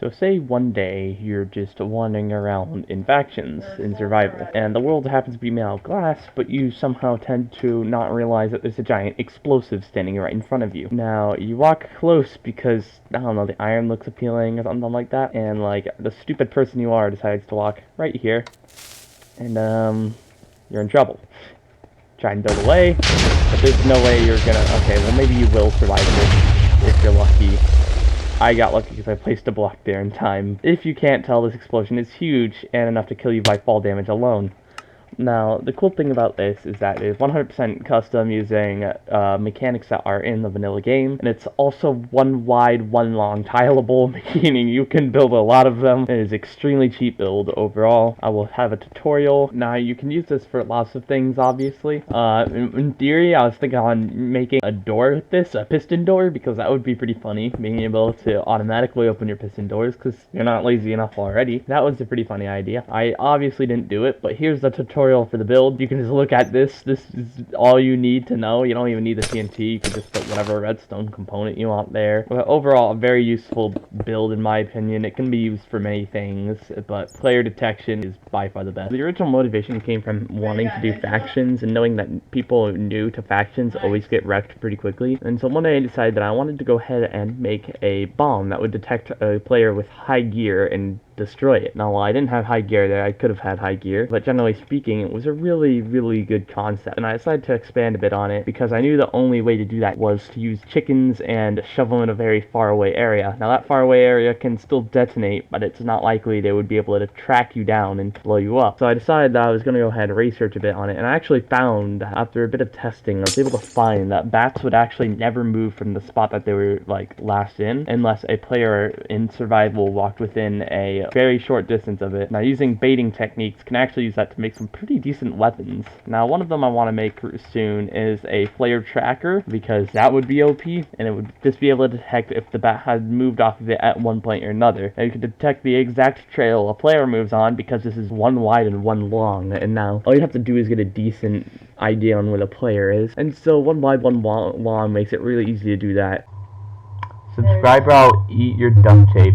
So say one day you're just wandering around in factions in survival, and the world happens to be made out of glass, but you somehow tend to not realize that there's a giant explosive standing right in front of you. Now, you walk close because, I don't know, the iron looks appealing or something like that, and like, the stupid person you are decides to walk right here, and you're in trouble. Try and build away, but there's no way you're gonna, okay, well maybe you will survive this if you're lucky. I got lucky because I placed a block there in time. If you can't tell, this explosion is huge and enough to kill you by fall damage alone. Now, the cool thing about this is that it is 100% custom using mechanics that are in the vanilla game, and it's also one wide, one long tileable, meaning you can build a lot of them. It is extremely cheap build overall. I will have a tutorial. Now, you can use this for lots of things, obviously. In theory, I was thinking on making a door with this, a piston door, because that would be pretty funny, being able to automatically open your piston doors, because you're not lazy enough already. That was a pretty funny idea. I obviously didn't do it, but here's the tutorial for the build. You can just look at this. This is all you need to know. You don't even need the TNT. You can just put whatever redstone component you want there. But overall, a very useful build in my opinion. It can be used for many things, but player detection is by far the best. The original motivation came from wanting to do factions and knowing that people new to factions always get wrecked pretty quickly. And so one day I decided that I wanted to go ahead and make a bomb that would detect a player with high gear and destroy it. Now, while I didn't have high gear there, I could have had high gear, but generally speaking, it was a really, really good concept, and I decided to expand a bit on it because I knew the only way to do that was to use chickens and shove them in a very far away area. Now, that far away area can still detonate, but it's not likely they would be able to track you down and blow you up. So I decided that I was going to go ahead and research a bit on it, and I actually found, after a bit of testing, I was able to find that bats would actually never move from the spot that they were, like, last in, unless a player in survival walked within a very short distance of it. Now, using baiting techniques can actually use that to make some pretty decent weapons. Now, one of them I want to make soon is a flare tracker, because that would be OP, and it would just be able to detect if the bat had moved off of it at one point or another. And you can detect the exact trail a player moves on, because this is one wide and one long, and now all you have to do is get a decent idea on where the player is. And so one wide, one long makes it really easy to do that. Subscribe or I'll eat your duct tape.